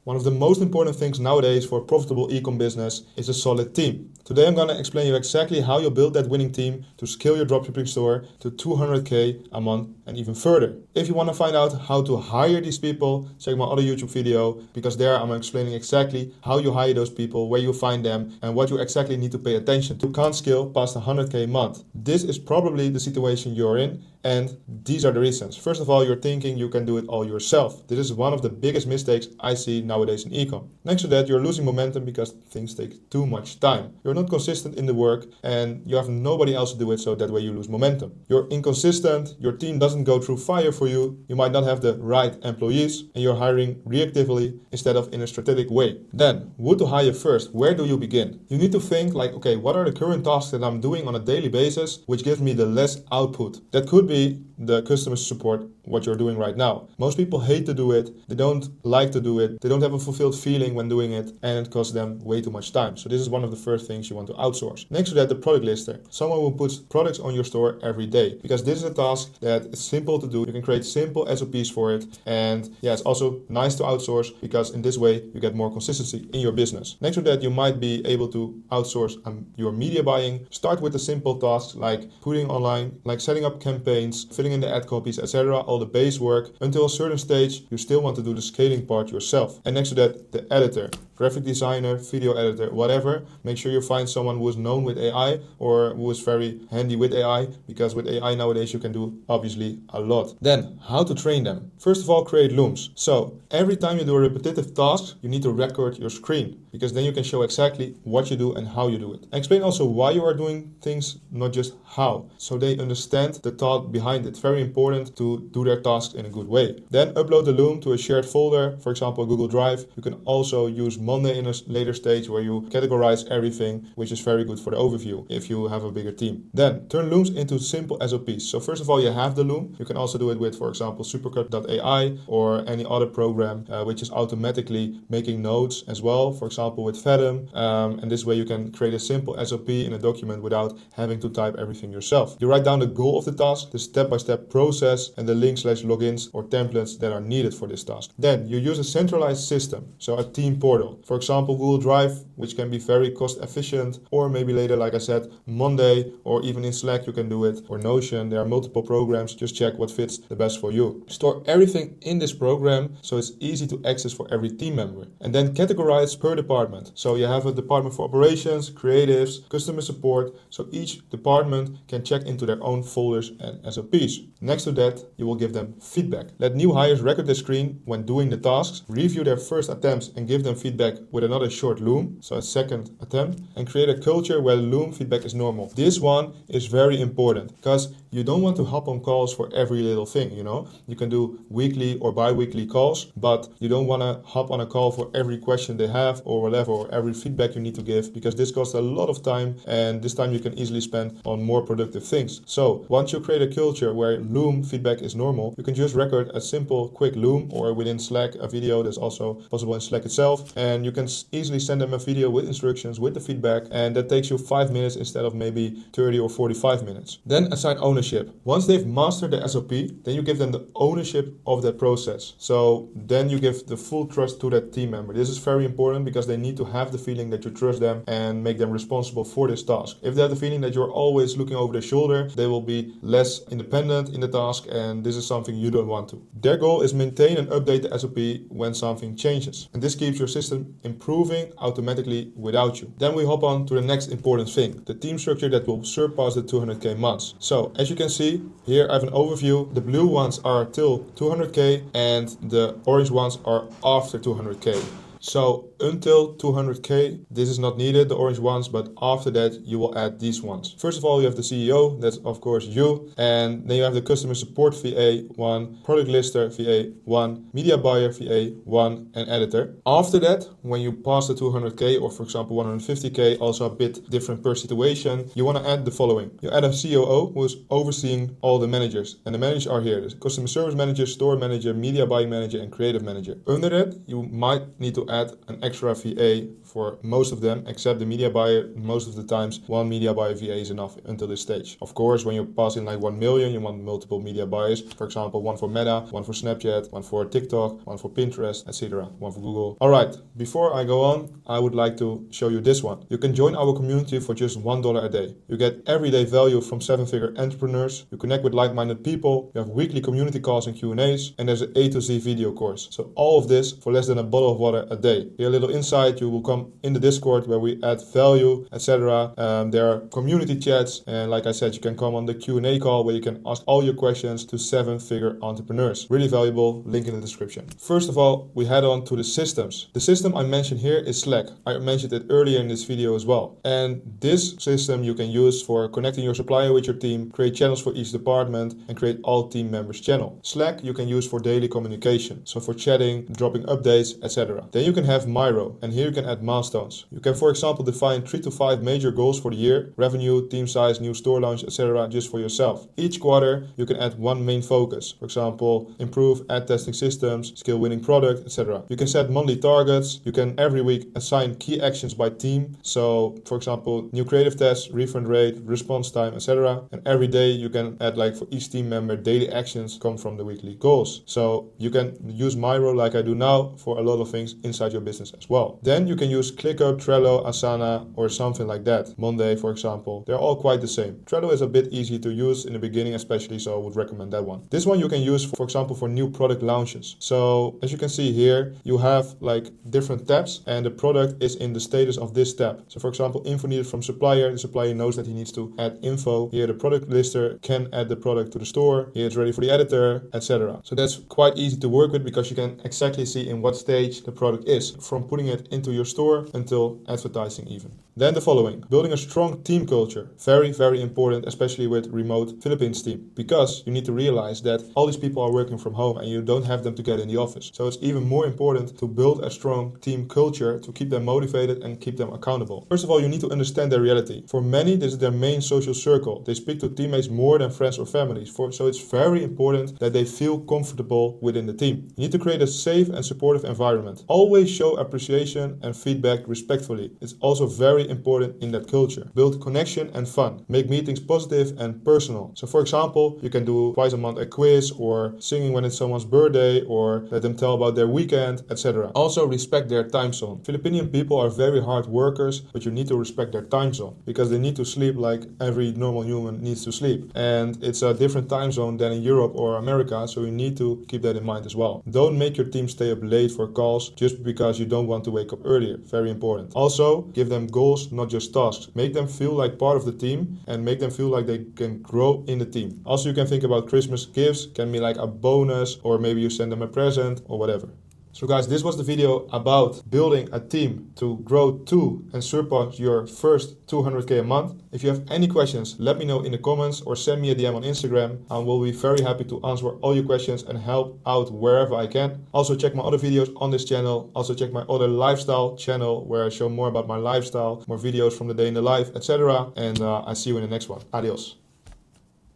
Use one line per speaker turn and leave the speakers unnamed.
One of the most important things nowadays for a profitable ecom business is a solid team. Today I'm going to explain you exactly how you build that winning team to scale your dropshipping store to 200k a month and even further. If you want to find out how to hire these people, check my other YouTube video, because there I'm explaining exactly how you hire those people, where you find them, and what you exactly need to pay attention to. You can't scale past 100k a month. This is probably the situation you're in, and these are the reasons. First of all, you're thinking you can do it all yourself. This is one of the biggest mistakes I see nowadays in ecom. Next to that, you're losing momentum because things take too much time. You're not consistent in the work and you have nobody else to do it, so that way you lose momentum. You're inconsistent, your team doesn't go through fire for you, you might not have the right employees, and you're hiring reactively instead of in a strategic way. Then, who to hire first? Where do you begin? You need to think like, okay, what are the current tasks that I'm doing on a daily basis which gives me the less output? That could be the customer support, what you're doing right now. Most people hate to do it, they don't like to do it, they don't have a fulfilled feeling when doing it, and it costs them way too much time. So this is one of the first things you want to outsource. Next to that, the product lister. Someone who puts products on your store every day, because this is a task that is simple to do. You can create simple SOPs for it, and yeah, it's also nice to outsource because in this way you get more consistency in your business. Next to that, you might be able to outsource your media buying. Start with the simple tasks like putting online, like setting up campaigns, filling in the ad copies, etc., all the base work. Until a certain stage, you still want to do the scaling part yourself. And next to that, the editor, graphic designer, video editor, whatever. Make sure you find someone who is known with AI or who is very handy with AI, because with AI nowadays you can do obviously a lot. Then, how to train them? First of all, create looms. So every time you do a repetitive task, you need to record your screen, because then you can show exactly what you do and how you do it. Explain also why you are doing things, not just how, so they understand the thought behind it. Very important to do their tasks in a good way. Then upload the loom to a shared folder, for example Google Drive. You can also use Monday in a later stage where you categorize everything, which is very good for the overview if you have a bigger team. Then turn looms into simple SOPs. So first of all, you have the loom. You can also do it with, for example, supercut.ai or any other program which is automatically making notes as well, for example with Fathom, and this way you can create a simple SOP in a document without having to type everything yourself. You write down the goal of the task, the step-by-step process, and the link/logins or templates that are needed for this task. Then you use a centralized system, so a team portal. For example, Google Drive, which can be very cost efficient, or maybe later, like I said, Monday, or even in Slack you can do it, or Notion. There are multiple programs, just check what fits the best for you. Store everything in this program so it's easy to access for every team member. And then categorize per department. So you have a department for operations, creatives, customer support, so each department can check into their own folders and SOPs. Next to that, you will give them feedback. Let new hires record their screen when doing the tasks, review their first attempts and give them feedback with another short loom, so a second attempt, and create a culture where loom feedback is normal. This one is very important because you don't want to hop on calls for every little thing, you know. You can do weekly or bi-weekly calls, but you don't want to hop on a call for every question they have or whatever, or every feedback you need to give, because this costs a lot of time, and this time you can easily spend on more productive things. So once you create a culture where loom feedback is normal, you can just record a simple quick loom, or within Slack a video. That's also possible in Slack itself, and you can easily send them a video with instructions with the feedback, and that takes you 5 minutes instead of maybe 30 or 45 minutes. Then assign ownership. Once they've mastered the SOP, then you give them the ownership of that process. So then you give the full trust to that team member. This is very important because they need to have the feeling that you trust them and make them responsible for this task. If they have the feeling that you're always looking over their shoulder, they will be less independent in the task, and this is something you don't want to. Their goal is maintain and update the SOP when something changes, and this keeps your system improving automatically without you. Then we hop on to the next important thing, the team structure that will surpass the 200k months. So as you can see here, I have an overview. The blue ones are till 200k and the orange ones are after 200k. So until 200k, this is not needed, the orange ones, but after that you will add these ones. First of all, you have the CEO, that's of course you, and then you have the customer support VA 1, product lister VA 1, media buyer VA 1, and editor. After that, when you pass the 200k, or for example 150k, also a bit different per situation, you want to add the following. You add a COO who is overseeing all the managers, and the managers are here: the customer service manager, store manager, media buying manager, and creative manager. Under that, you might need to to add an extra VA for most of them, except the media buyer. Most of the times, one media buyer VA is enough until this stage. Of course, when you're passing like 1 million, you want multiple media buyers. For example, one for Meta, one for Snapchat, one for TikTok, one for Pinterest, etc. One for Google. All right, before I go on, I would like to show you this one. You can join our community for just $1 a day. You get everyday value from 7-figure entrepreneurs. You connect with like-minded people. You have weekly community calls and Q&As, and there's an A to Z video course. So all of this for less than a bottle of water a day. Here, a little insight, you will come in the Discord where we add value, etc. There are community chats, and like I said, you can come on the Q&A call where you can ask all your questions to 7-figure entrepreneurs. Really valuable, link in the description. First of all, we head on to the systems. The system I mentioned here is Slack. I mentioned it earlier in this video as well. And this system you can use for connecting your supplier with your team, create channels for each department, and create all team members channel. Slack you can use for daily communication, so for chatting, dropping updates, etc. Then you can have Miro, and here you can add milestones. You can, for example, define 3 to 5 major goals for the year, revenue, team size, new store launch, etc. just for yourself. Each quarter you can add one main focus. For example, improve ad testing systems, scale winning product, etc. You can set monthly targets. You can every week assign key actions by team. So for example, new creative tests, refund rate, response time, etc. And every day you can add, like, for each team member, daily actions come from the weekly goals. So you can use Miro like I do now for a lot of things inside your business as well. Then you can use ClickUp, Trello, Asana, or something like that. Monday, for example. They're all quite the same. Trello is a bit easy to use in the beginning especially, so I would recommend that one. This one you can use, for example, for new product launches. So as you can see here, you have like different tabs, and the product is in the status of this tab. So for example, info needed from supplier. The supplier knows that he needs to add info. Here the product lister can add the product to the store. Here it's ready for the editor, etc. So that's quite easy to work with because you can exactly see in what stage the product is, from putting it into your store until advertising even. Then the following, building a strong team culture. Very, very important, especially with remote Philippines team, because you need to realize that all these people are working from home and you don't have them together in the office. So it's even more important to build a strong team culture to keep them motivated and keep them accountable. First of all, you need to understand their reality. For many, this is their main social circle. They speak to teammates more than friends or families. So it's very important that they feel comfortable within the team. You need to create a safe and supportive environment. Always show appreciation and feedback respectfully. It's also very important in that culture. Build connection and fun. Make meetings positive and personal. So for example, you can do twice a month a quiz, or singing when it's someone's birthday, or let them tell about their weekend, etc. Also respect their time zone. Filipinian people are very hard workers, but you need to respect their time zone because they need to sleep like every normal human needs to sleep. And it's a different time zone than in Europe or America, so you need to keep that in mind as well. Don't make your team stay up late for calls just because you don't want to wake up earlier. Very important. Also, give them goals, not just tasks. Make them feel like part of the team and make them feel like they can grow in the team. Also, you can think about Christmas gifts, can be like a bonus, or maybe you send them a present or whatever. So guys, this was the video about building a team to grow to and surpass your first 200k a month. If you have any questions, let me know in the comments or send me a DM on Instagram. I will be very happy to answer all your questions and help out wherever I can. Also check my other videos on this channel. Also check my other lifestyle channel where I show more about my lifestyle, more videos from the day in the life, etc. And I see you in the next one. Adios.